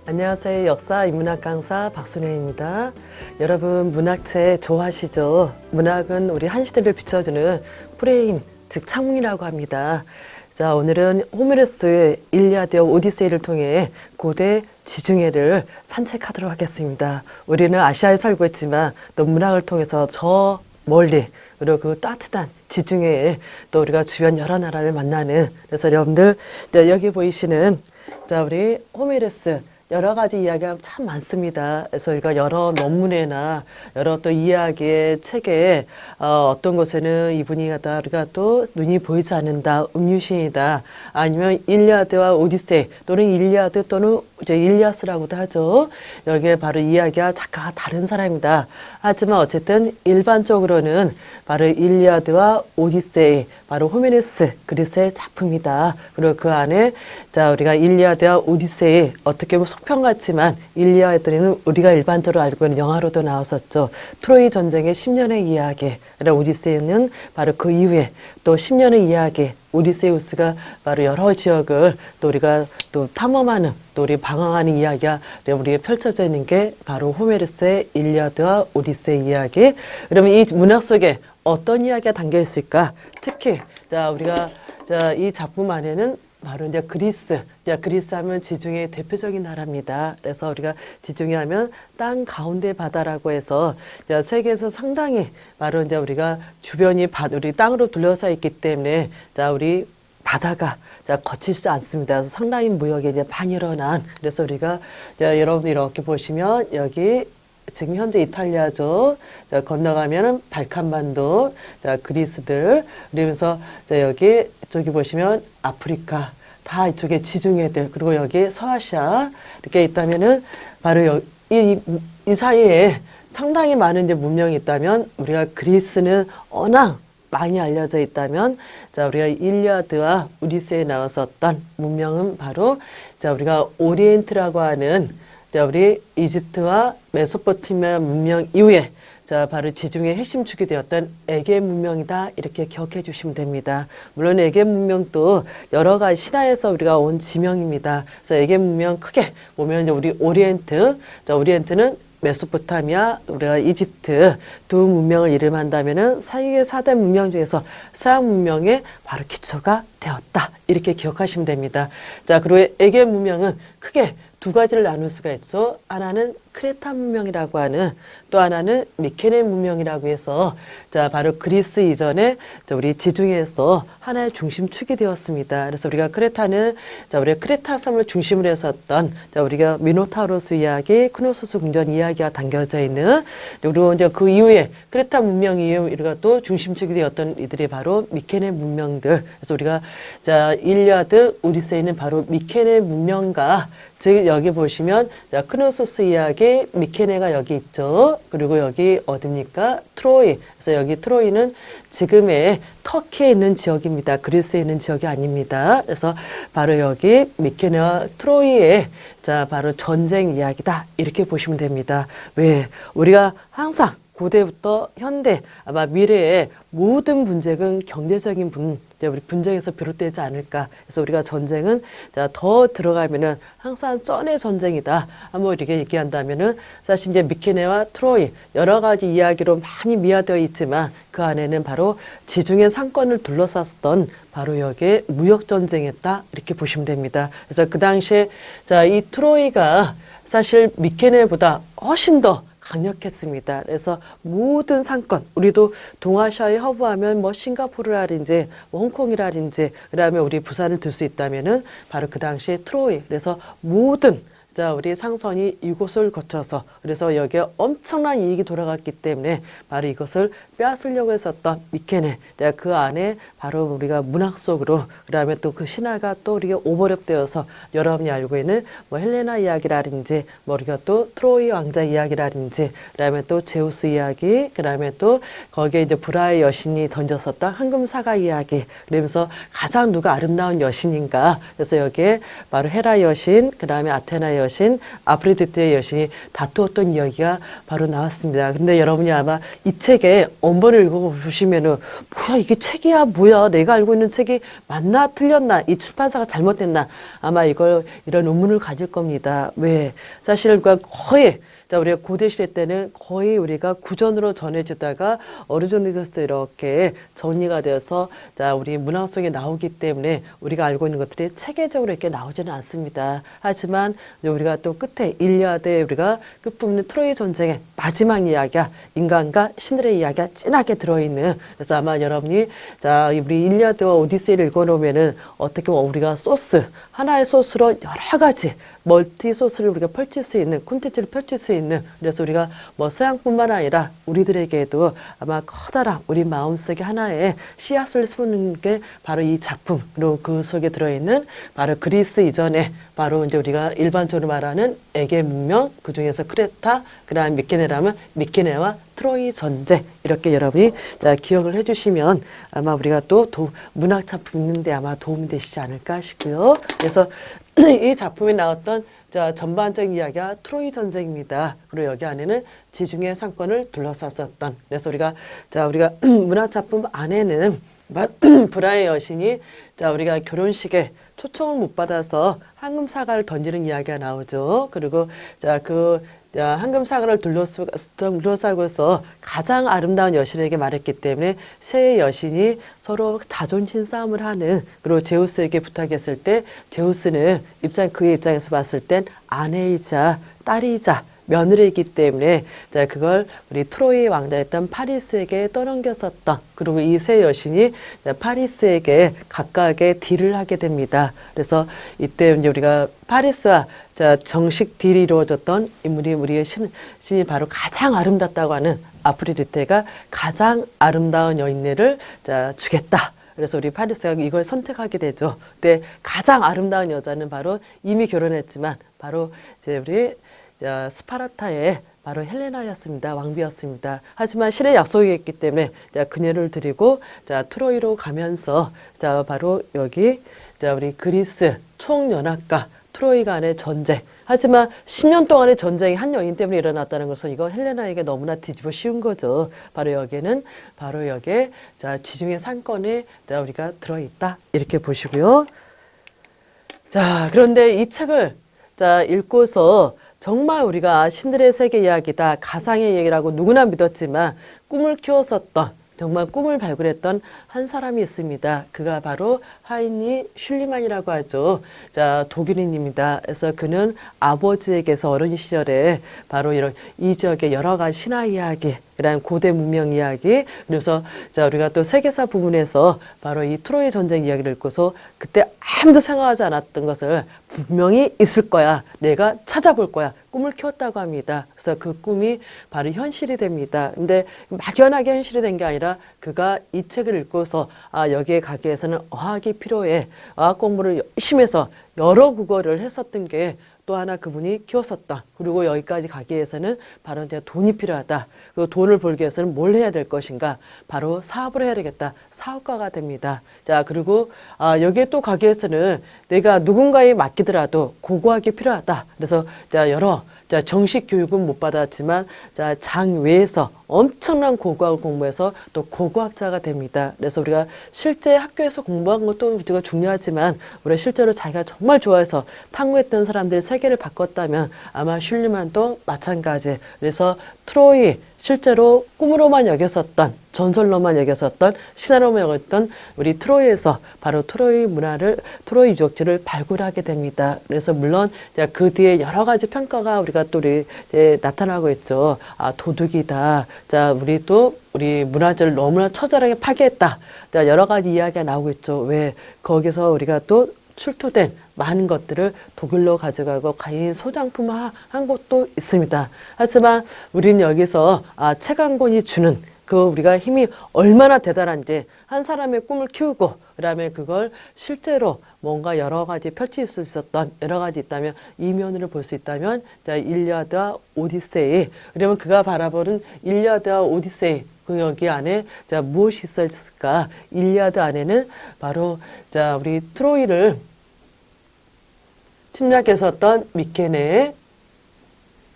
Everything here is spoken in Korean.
안녕하세요. 역사 인문학 강사 박순혜입니다. 여러분 문학책 좋아하시죠? 문학은 우리 한 시대를 비춰주는 프레임, 즉 창문이라고 합니다. 자, 오늘은 호메로스의 일리아드와 오디세이를 통해 고대 지중해를 산책하도록 하겠습니다. 우리는 아시아에 살고 있지만 또 문학을 통해서 저 멀리 그리고 그 따뜻한 지중해에 또 우리가 주변 여러 나라를 만나는, 그래서 여러분들 여기 보이시는 자 우리 호메로스 여러 가지 이야기가 참 많습니다. 그래서 우리가 여러 논문에나 여러 또 이야기의 책에 어떤 곳에는 이분이 하다 우리가 또 눈이 보이지 않는다, 음유신이다, 아니면 일리아드와 오디세이 또는 일리아드 또는 이제 일리아스라고도 하죠. 여기에 바로 이야기와 작가가 다른 사람이다. 하지만 어쨌든 일반적으로는 바로 일리아드와 오디세이, 바로 호메로스 그리스의 작품이다. 그리고 그 안에 자 우리가 일리아드와 오디세이 어떻게 보면 속편 같지만 일리아드는 우리가 일반적으로 알고 있는 영화로도 나왔었죠. 트로이 전쟁의 10년의 이야기. 그리고 오디세이는 바로 그 이후에 또 10년의 이야기. 오디세우스가 바로 여러 지역을 또 우리가 또 탐험하는 또 우리 방황하는 이야기가 우리가 펼쳐져 있는 게 바로 호메로스의 일리아드와 오디세이 이야기. 그러면 이 문학 속에 어떤 이야기가 담겨 있을까? 특히 자 우리가 자 이 작품 안에는 바로 이제 그리스 하면 지중해 대표적인 나라입니다. 그래서 우리가 지중해 하면 땅 가운데 바다라고 해서 세계에서 상당히 바로 이제 우리가 주변이 우리 땅으로 둘러싸 있기 때문에 자 우리 바다가 자 거칠지 않습니다. 그래서 상당히 무역이 이제 많이 일어난, 그래서 우리가 자 여러분 이렇게 보시면 여기 지금 현재 이탈리아죠. 자, 건너가면은 발칸반도, 자, 그리스들, 그러면서 자, 저기 보시면 아프리카, 다 이쪽에 지중해들, 그리고 여기 서아시아 이렇게 있다면은 바로 이 사이에 상당히 많은 이제 문명이 있다면 우리가 그리스는 워낙 많이 알려져 있다면 자 우리가 일리아드와 오디세이에 나왔었던 문명은 바로 자 우리가 오리엔트라고 하는 자, 우리 이집트와 메소포타미아 문명 이후에 자, 바로 지중해 핵심 축이 되었던 에게 문명이다. 이렇게 기억해 주시면 됩니다. 물론 에게 문명도 여러 가지 신화에서 우리가 온 지명입니다. 그래서 에게 문명 크게 보면 이제 우리 오리엔트, 자, 오리엔트는 메소포타미아, 우리가 이집트 두 문명을 이름한다면은 세계 4대 문명 중에서 서양 문명의 바로 기초가 되었다. 이렇게 기억하시면 됩니다. 자, 그리고 에게 문명은 크게 두 가지를 나눌 수가 있어. 하나는 크레타 문명이라고 하는, 또 하나는 미케네 문명이라고 해서 자 바로 그리스 이전에 자 우리 지중해에서 하나의 중심축이 되었습니다. 그래서 우리가 크레타는 자 우리가 크레타 섬을 중심으로 했었던 자 우리가 미노타우로스 이야기, 크노소스 궁전 이야기가 담겨져 있는, 그리고 이제 그 이후에 크레타 문명 이후 우리가 또 중심축이 되었던 이들이 바로 미케네 문명들. 그래서 우리가 자 일리아드, 오디세이는 바로 미케네 문명과, 즉 여기 보시면 자 크노소스 이야기, 미케네가 여기 있죠. 그리고 여기 어딥니까? 트로이. 그래서 여기 트로이는 지금의 터키에 있는 지역입니다. 그리스에 있는 지역이 아닙니다. 그래서 바로 여기 미케네와 트로이의 자 바로 전쟁 이야기다. 이렇게 보시면 됩니다. 왜? 우리가 항상 고대부터 현대, 아마 미래의 모든 분쟁은 경제적인 우리 분쟁에서 비롯되지 않을까. 그래서 우리가 전쟁은 자 더 들어가면은 항상 쩐의 전쟁이다. 한번 이렇게 얘기한다면은 사실 이제 미케네와 트로이 여러 가지 이야기로 많이 미화되어 있지만 그 안에는 바로 지중해 상권을 둘러쌌던 바로 여기에 무역 전쟁이었다. 이렇게 보시면 됩니다. 그래서 그 당시에 자 이 트로이가 사실 미케네보다 훨씬 더 강력했습니다. 그래서 모든 상권, 우리도 동아시아에 허브하면 뭐 싱가포르라든지 뭐 홍콩이라든지 그다음에 우리 부산을 들 수 있다면은 바로 그 당시에 트로이. 그래서 모든 자 우리 상선이 이곳을 거쳐서, 그래서 여기에 엄청난 이익이 돌아갔기 때문에 바로 이것을 빼앗으려고 했었던 미케네. 자, 그 안에 바로 우리가 문학 속으로, 그다음에 또 그 신화가 또 우리가 오버랩되어서 여러분이 알고 있는 뭐 헬레나 이야기라든지 뭐 우리가 또 트로이 왕자 이야기라든지 그다음에 또 제우스 이야기, 그다음에 또 거기에 이제 브라의 여신이 던졌었던 황금 사과 이야기. 그러면서 가장 누가 아름다운 여신인가. 그래서 여기에 바로 헤라 여신, 그다음에 아테나 여신, 아프로디테의 여신이 다투었던 이야기가 바로 나왔습니다. 근데 여러분이 아마 이 책의 원본을 읽어보시면은 뭐야 이게 책이야 뭐야 내가 알고 있는 책이 맞나 틀렸나 이 출판사가 잘못됐나 아마 이런 의문을 가질 겁니다. 왜? 사실 우리가 거의 자, 우리가 고대시대 때는 거의 우리가 구전으로 전해지다가 어느 정도 있었을 때 이렇게 정리가 되어서 자, 우리 문학 속에 나오기 때문에 우리가 알고 있는 것들이 체계적으로 이렇게 나오지는 않습니다. 하지만 우리가 또 끝에 일리아드에 우리가 끝부분에 트로이 전쟁의 마지막 이야기야 인간과 신들의 이야기가 진하게 들어있는 그래서 아마 여러분이 자, 우리 일리아드와 오디세이를 읽어놓으면은 어떻게 보면 우리가 소스, 하나의 소스로 여러 가지 멀티 소스를 우리가 펼칠 수 있는 콘텐츠를 펼칠 수 있는 그래서 우리가 뭐 서양뿐만 아니라 우리들에게도 아마 커다란 우리 마음속에 하나의 씨앗을 심는 게 바로 이 작품 그리고 그 속에 들어있는 바로 그리스 이전에 바로 이제 우리가 일반적으로 말하는 에게 문명 그 중에서 크레타 그다음 미케네라면 미케네와 트로이 전쟁 이렇게 여러분이 기억을 해주시면 아마 우리가 또 문학 작품 읽는데 아마 도움이 되시지 않을까 싶고요. 그래서 이 작품에 나왔던 자, 전반적인 이야기가 트로이 전쟁입니다. 그리고 여기 안에는 지중해 상권을 둘러쌌었던 그래서 우리가 문학 작품 안에는 브라의 여신이 자, 우리가 결혼식에 초청을 못 받아서 황금 사과를 던지는 이야기가 나오죠. 그리고 황금 사과를 둘러싸고서 가장 아름다운 여신에게 말했기 때문에 세 여신이 서로 자존심 싸움을 하는 그리고 제우스에게 부탁했을 때 제우스는 그의 입장에서 봤을 땐 아내이자 딸이자 며느리이기 때문에 자 그걸 우리 트로이 왕자였던 파리스에게 떠넘겼었던 그리고 이 세 여신이 파리스에게 각각의 딜을 하게 됩니다. 그래서 이때 이제 우리가 파리스와 자 정식 딜이 이루어졌던 인물이 우리의 신이 바로 가장 아름답다고 하는 아프로디테가 가장 아름다운 여인네를 자 주겠다. 그래서 우리 파리스가 이걸 선택하게 되죠. 근데 가장 아름다운 여자는 바로 이미 결혼했지만 바로 이제 우리 스파르타의 바로 헬레나였습니다. 왕비였습니다. 하지만 신의 약속이 있기 때문에 그녀를 드리고 트로이로 가면서 바로 여기 우리 그리스 총연합과 트로이 간의 전쟁. 하지만 10년 동안의 전쟁이 한 여인 때문에 일어났다는 것은 이거 헬레나에게 너무나 뒤집어 씌운 거죠. 바로 여기에 지중해 상권에 우리가 들어있다. 이렇게 보시고요. 자, 그런데 이 책을 읽고서 정말 우리가 신들의 세계 이야기다, 가상의 얘기라고 누구나 믿었지만 꿈을 키웠었던 정말 꿈을 발굴했던 한 사람이 있습니다. 그가 바로 하이니 슐리만이라고 하죠. 자, 독일인입니다. 그래서 그는 아버지에게서 어린 시절에 바로 이 지역의 여러 가지 신화 이야기, 그다음 고대 문명 이야기, 그래서 우리가 또 세계사 부분에서 바로 이 트로이 전쟁 이야기를 읽고서 그때 아무도 생각하지 않았던 것을 분명히 있을 거야. 내가 찾아볼 거야. 꿈을 키웠다고 합니다. 그래서 그 꿈이 바로 현실이 됩니다. 근데 막연하게 현실이 된 게 아니라 그가 이 책을 읽고서 여기에 가기 위해서는 어학이 필요해. 어학 공부를 열심히 해서 여러 국어를 했었던 게 또 하나 그분이 키웠었다. 그리고 여기까지 가기 위해서는 바로 이제 돈이 필요하다. 그 돈을 벌기 위해서는 뭘 해야 될 것인가? 바로 사업을 해야 되겠다. 사업가가 됩니다. 자, 그리고 여기에 또 가기 위해서는 내가 누군가에 맡기더라도 고고학이 필요하다. 그래서 정식 교육은 못 받았지만 장외에서 엄청난 고고학을 공부해서 또 고고학자가 됩니다. 그래서 우리가 실제 학교에서 공부한 것도 우리가 중요하지만 우리가 실제로 자기가 정말 좋아해서 탐구했던 사람들이 세계를 바꿨다면 아마 슐리만도 마찬가지. 그래서 트로이 실제로 꿈으로만 여겼었던 전설로만 여겼었던 신화로만 여겼던 우리 트로이에서 바로 트로이 문화를 트로이 유적지를 발굴하게 됩니다. 그래서 물론 그 뒤에 여러 가지 평가가 우리가 또 나타나고 있죠. 도둑이다. 우리 문화재를 너무나 처절하게 파괴했다. 여러 가지 이야기가 나오고 있죠. 왜 거기서 우리가 또 출토된 많은 것들을 독일로 가져가고 가인 소장품화 한 곳도 있습니다. 하지만 우리는 여기서 책 한 권이 주는 우리가 힘이 얼마나 대단한지 한 사람의 꿈을 키우고 그다음에 그걸 실제로 뭔가 여러 가지 펼칠 수 있었던 여러 가지 있다면 이면으로 볼 수 있다면 일리아드와 오디세이 그러면 그가 바라보는 일리아드와 오디세이 그 여기 안에 무엇이 있었을까? 일리아드 안에는 바로 우리 트로이를 침략에 섰던 미케네